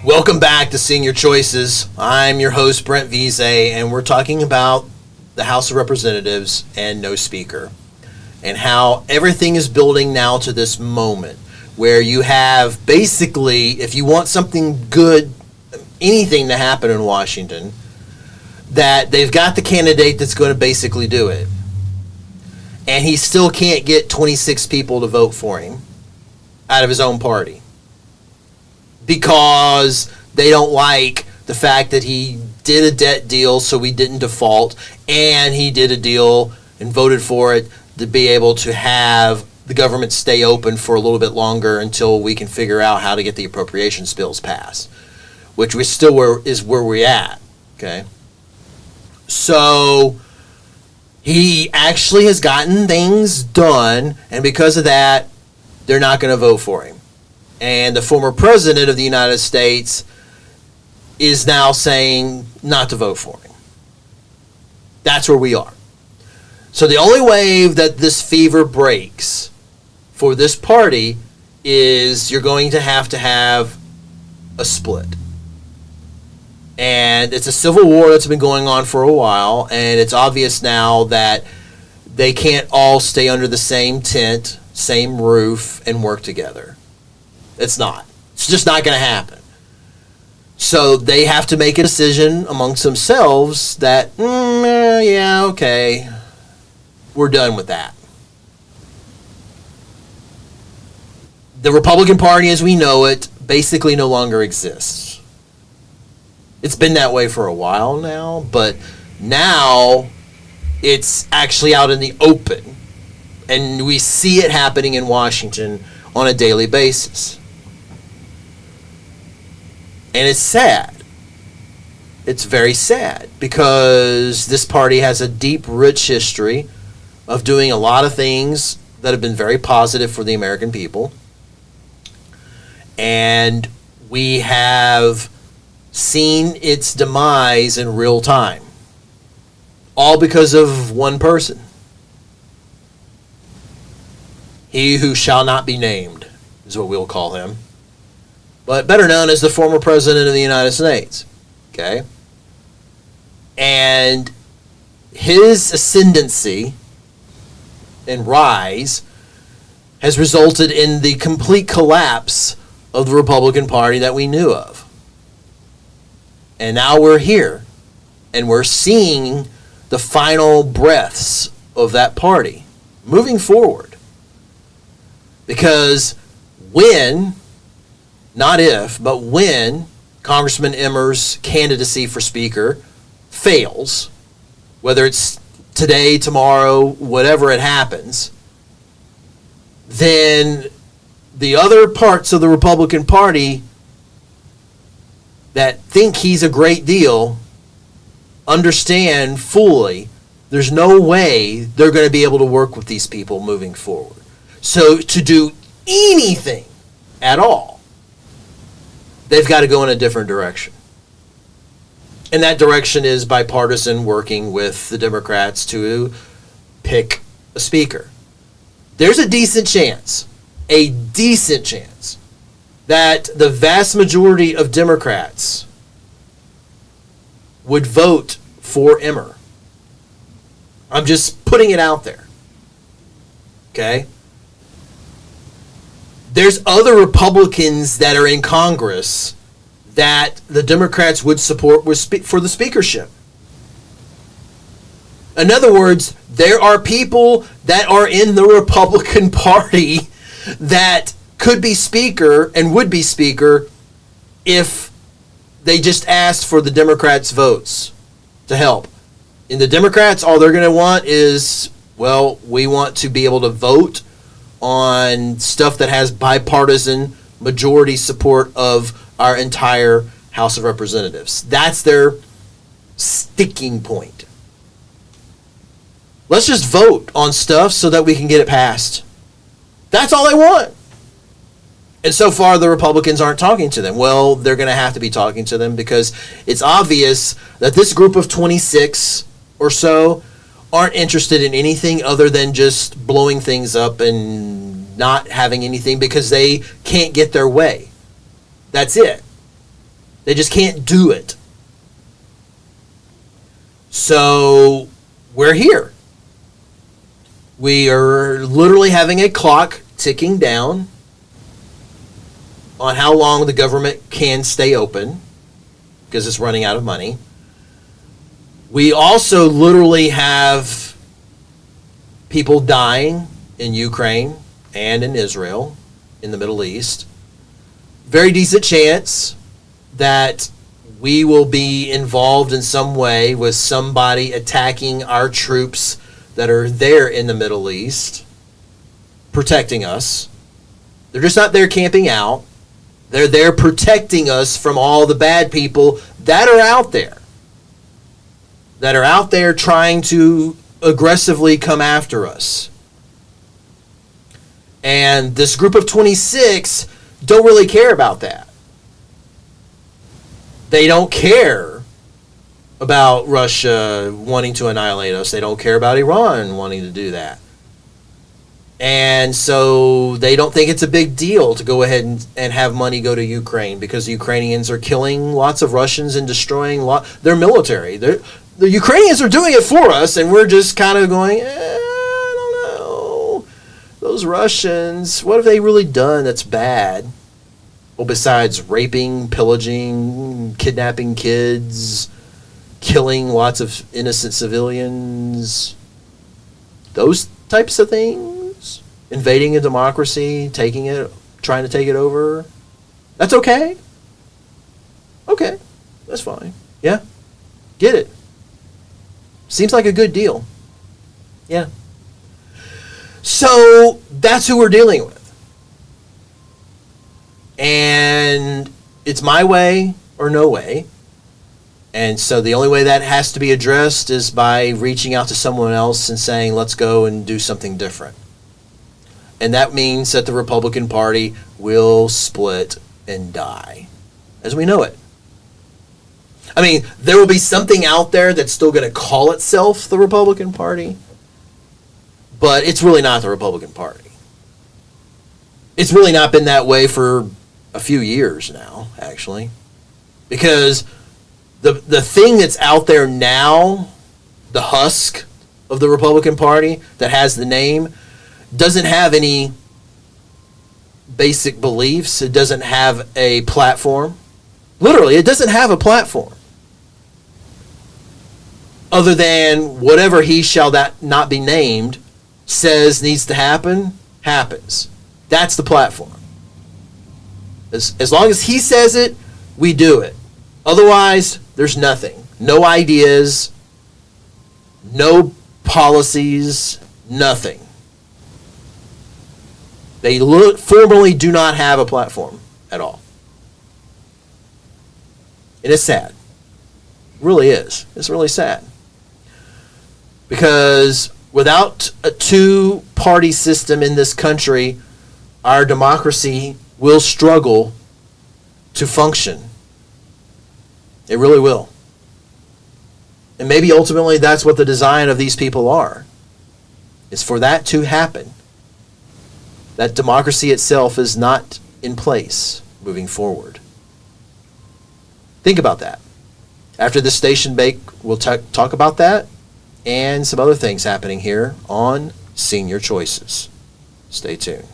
Welcome back to Senior Choices. I'm your host, Brent Veasey, and we're talking about the House of Representatives and no speaker, and how everything is building now to this moment where you have basically, if you want something good, anything to happen in Washington, that they've got the candidate that's going to basically do it. And he still can't get 26 people to vote for him out of his own party, because they don't like the fact that he did a debt deal so we didn't default, and he did a deal and voted for it to be able to have the government stay open for a little bit longer until we can figure out how to get the appropriations bills passed, which we still is where we're at, okay? So he actually has gotten things done, and because of that, they're not going to vote for him. And the former president of the United States is now saying not to vote for him. That's where we are. So the only way that this fever breaks for this party is you're going to have a split. And it's a civil war that's been going on for a while, and it's obvious now that they can't all stay under the same tent, same roof, and work together. It's not. It's just not going to happen. So they have to make a decision amongst themselves that, yeah, okay, we're done with that. The Republican Party as we know it basically no longer exists. It's been that way for a while now, but now it's actually out in the open. And we see it happening in Washington on a daily basis. And it's sad. It's very sad because this party has a deep, rich history of doing a lot of things that have been very positive for the American people. And we have seen its demise in real time. All because of one person. He who shall not be named is what we'll call him. But better known as the former president of the United States. Okay? And his ascendancy and rise has resulted in the complete collapse of the Republican Party that we knew of. And now we're here, and we're seeing the final breaths of that party moving forward. Because when, not if, but when Congressman Emmer's candidacy for Speaker fails, whether it's today, tomorrow, whatever it happens, then the other parts of the Republican Party that think he's a great deal understand fully there's no way they're going to be able to work with these people moving forward. So to do anything at all, they've got to go in a different direction. And that direction is bipartisan, working with the Democrats to pick a speaker. There's a decent chance that the vast majority of Democrats would vote for Emmer. I'm just putting it out there. Okay? There's other Republicans that are in Congress that the Democrats would support for the speakership. In other words, there are people that are in the Republican Party that could be speaker and would be speaker if they just asked for the Democrats' votes to help. And the Democrats, all they're going to want is, well, we want to be able to vote on stuff that has bipartisan majority support of our entire House of Representatives. That's their sticking point. Let's just vote on stuff so that we can get it passed. That's all they want. And so far, the Republicans aren't talking to them. Well, they're going to have to be talking to them because it's obvious that this group of 26 or so aren't interested in anything other than just blowing things up and not having anything because they can't get their way. That's it. They just can't do it. So we're here. We are literally having a clock ticking down on how long the government can stay open because it's running out of money. We also literally have people dying in Ukraine and in Israel, in the Middle East. Very decent chance that we will be involved in some way with somebody attacking our troops that are there in the Middle East, protecting us. They're just not there camping out. They're there protecting us from all the bad people that are out there. That are out there trying to aggressively come after us. And this group of 26 don't really care about that. They don't care about Russia wanting to annihilate us. They don't care about Iran wanting to do that. And so they don't think it's a big deal to go ahead and have money go to Ukraine because the Ukrainians are killing lots of Russians and destroying their military. The Ukrainians are doing it for us, and we're just kind of going, I don't know. Those Russians, what have they really done that's bad? Well, besides raping, pillaging, kidnapping kids, killing lots of innocent civilians, those types of things, invading a democracy, taking it, trying to take it over, that's okay. Okay, that's fine. Yeah, get it. Seems like a good deal. Yeah. So that's who we're dealing with. And it's my way or no way. And so the only way that has to be addressed is by reaching out to someone else and saying, let's go and do something different. And that means that the Republican Party will split and die as we know it. I mean, there will be something out there that's still going to call itself the Republican Party, but it's really not the Republican Party. It's really not been that way for a few years now, actually, because the thing that's out there now, the husk of the Republican Party that has the name, doesn't have any basic beliefs. It doesn't have a platform. Literally, it doesn't have a platform. Other than whatever he shall that not be named says needs to happen, happens. That's the platform. As long as he says it, we do it. Otherwise, there's nothing. No ideas, no policies, nothing. They formally do not have a platform at all. And it's sad. It really is. It's really sad. Because without a two-party system in this country, our democracy will struggle to function. It really will. And maybe ultimately that's what the design of these people are, is for that to happen. That democracy itself is not in place moving forward. Think about that. After this station break, we'll talk about that and some other things happening here on Senior Choices. Stay tuned.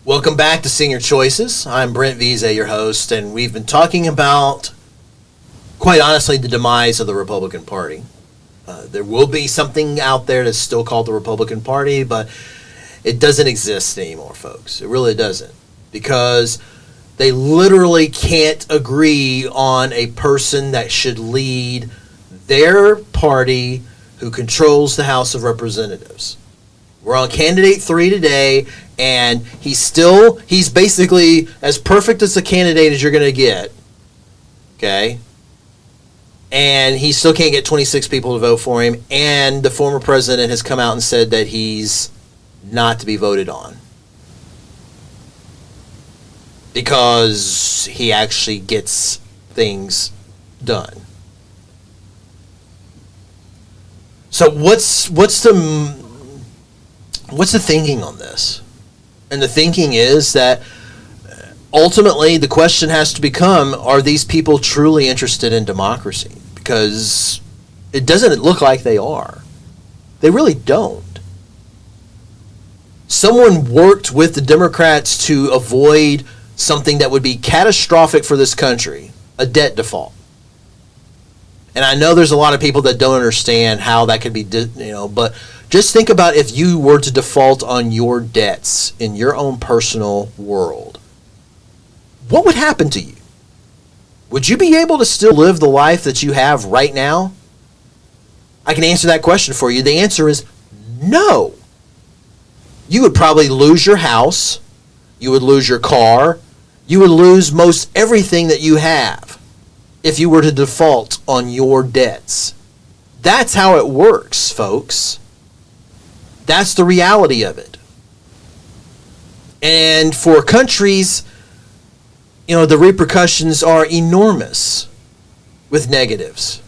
Welcome back to Senior Choices. I'm Brent Veasey, your host, and we've been talking about, quite honestly, the demise of the Republican Party. There will be something out there that's still called the Republican Party, but it doesn't exist anymore, folks. It really doesn't. Because they literally can't agree on a person that should lead their party who controls the House of Representatives. We're on candidate 3 today, and he's basically as perfect as a candidate as you're going to get. Okay? And he still can't get 26 people to vote for him, and the former president has come out and said that he's not to be voted on because he actually gets things done. So what's the thinking on this? And the thinking is that ultimately, the question has to become, are these people truly interested in democracy? Because it doesn't look like they are. They really don't. Someone worked with the Democrats to avoid something that would be catastrophic for this country, a debt default. And I know there's a lot of people that don't understand how that could be, but just think about if you were to default on your debts in your own personal world. What would happen to you? Would you be able to still live the life that you have right now? I can answer that question for you. The answer is no. You would probably lose your house. You would lose your car. You would lose most everything that you have if you were to default on your debts. That's how it works, folks. That's the reality of it. And for countries, the repercussions are enormous with negatives.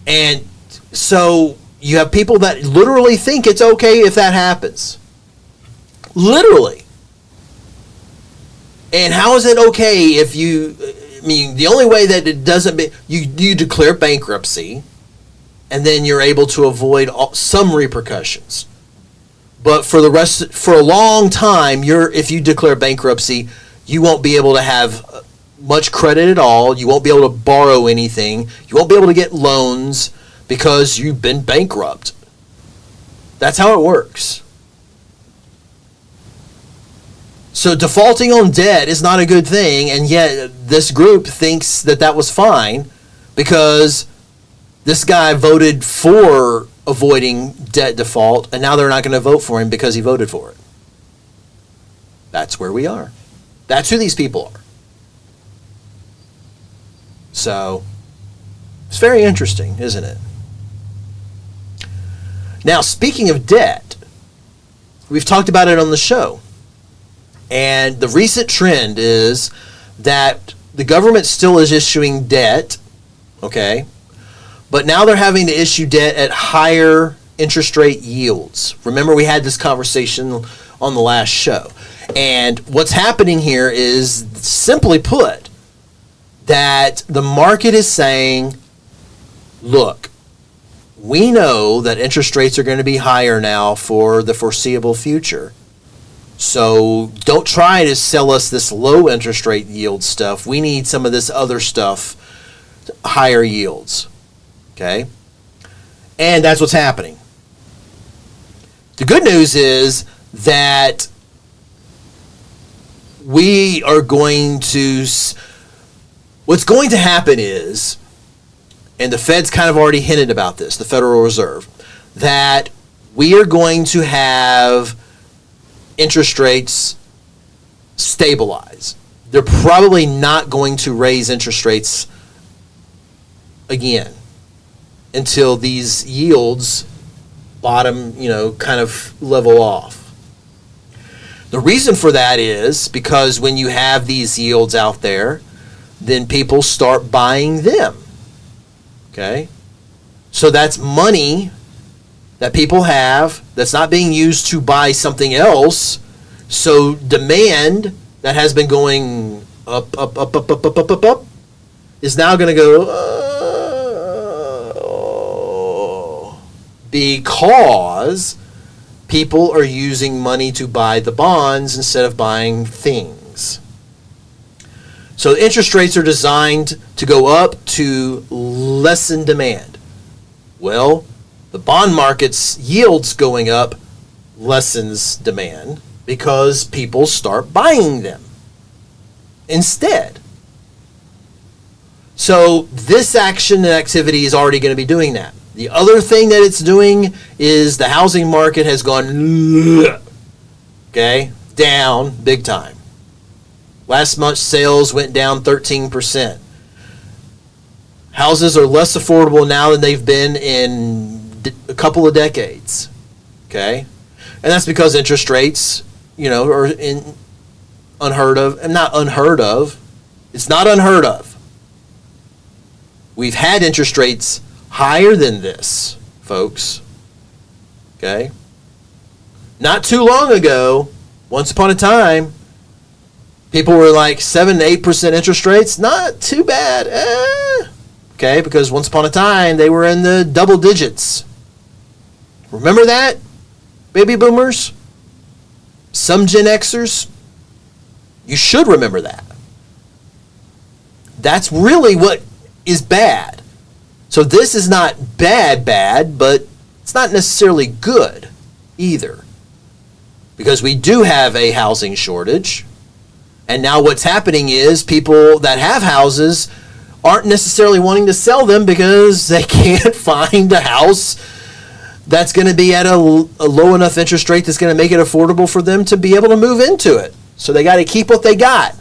And so you have people that literally think it's okay if that happens. Literally. And how is it okay if the only way that it doesn't be, you declare bankruptcy, and then you're able to avoid some repercussions. But for a long time, if you declare bankruptcy, you won't be able to have much credit at all. You won't be able to borrow anything. You won't be able to get loans because you've been bankrupt. That's how it works. So defaulting on debt is not a good thing, and yet this group thinks that was fine because this guy voted for avoiding debt default, and now they're not going to vote for him because he voted for it. That's where we are. That's who these people are. So, it's very interesting, isn't it? Now, speaking of debt, we've talked about it on the show. And the recent trend is that the government still is issuing debt, okay? But now they're having to issue debt at higher interest rate yields. Remember, we had this conversation on the last show. And what's happening here is, simply put, that the market is saying, look, we know that interest rates are going to be higher now for the foreseeable future. So don't try to sell us this low interest rate yield stuff. We need some of this other stuff, higher yields. Okay? And that's what's happening. The good news is that we are going to... What's going to happen is, and the Fed's kind of already hinted about this, the Federal Reserve, that we are going to have interest rates stabilize. They're probably not going to raise interest rates again until these yields bottom, kind of level off. The reason for that is because when you have these yields out there, then people start buying them. Okay? So that's money that people have that's not being used to buy something else. So demand that has been going up is now going to go because people are using money to buy the bonds instead of buying things. So interest rates are designed to go up to lessen demand. Well, the bond market's yields going up lessens demand because people start buying them instead. So this action and activity is already going to be doing that. The other thing that it's doing is the housing market has gone down big time. Last month's sales went down 13%. Houses are less affordable now than they've been in a couple of decades. Okay? And that's because interest rates, are unheard of. And not unheard of. It's not unheard of. We've had interest rates higher than this, folks. Okay? Not too long ago, once upon a time, people were like 7 to 8% interest rates. Not too bad. Okay, because once upon a time, they were in the double digits. Remember that, baby boomers? Some Gen Xers? You should remember that. That's really what is bad. So this is not bad, but it's not necessarily good either. Because we do have a housing shortage. And now what's happening is people that have houses aren't necessarily wanting to sell them because they can't find a house that's going to be at a low enough interest rate that's going to make it affordable for them to be able to move into it. So they got to keep what they got.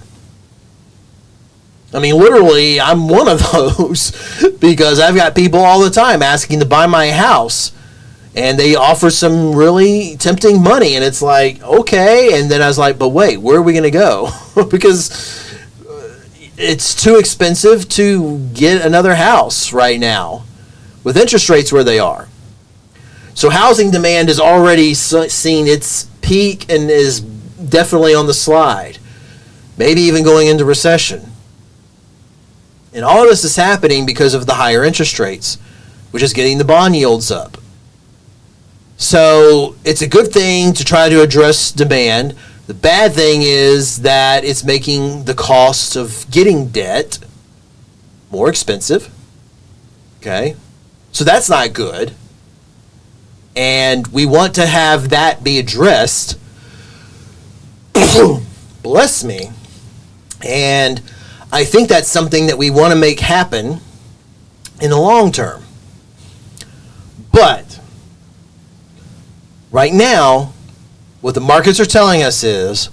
I mean, literally, I'm one of those because I've got people all the time asking to buy my house. And they offer some really tempting money. And it's like, okay. And then I was like, but wait, where are we going to go? Because it's too expensive to get another house right now with interest rates where they are. So housing demand has already seen its peak and is definitely on the slide, maybe even going into recession. And all of this is happening because of the higher interest rates, which is getting the bond yields up. So it's a good thing to try to address demand. The bad thing is that it's making the cost of getting debt more expensive. Okay? So that's not good. And we want to have that be addressed. Bless me. And I think that's something that we want to make happen in the long term. But right now, what the markets are telling us is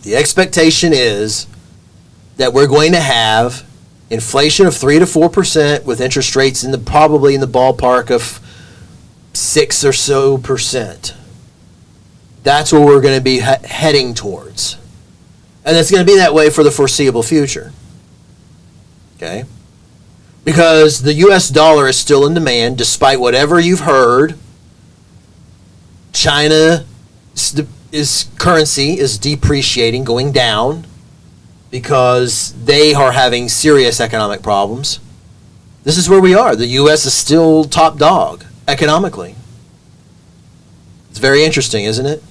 the expectation is that we're going to have inflation of 3 to 4% with interest rates probably in the ballpark of 6 or so percent. That's where we're going to be heading towards. And it's going to be that way for the foreseeable future. Okay? Because the US dollar is still in demand despite whatever you've heard. China's currency is depreciating, going down, because they are having serious economic problems. This is where we are. The U.S. is still top dog economically. It's very interesting, isn't it?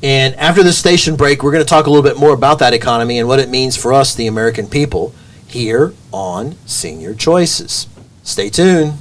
And after this station break, we're going to talk a little bit more about that economy and what it means for us, the American people, here on Senior Choices. Stay tuned.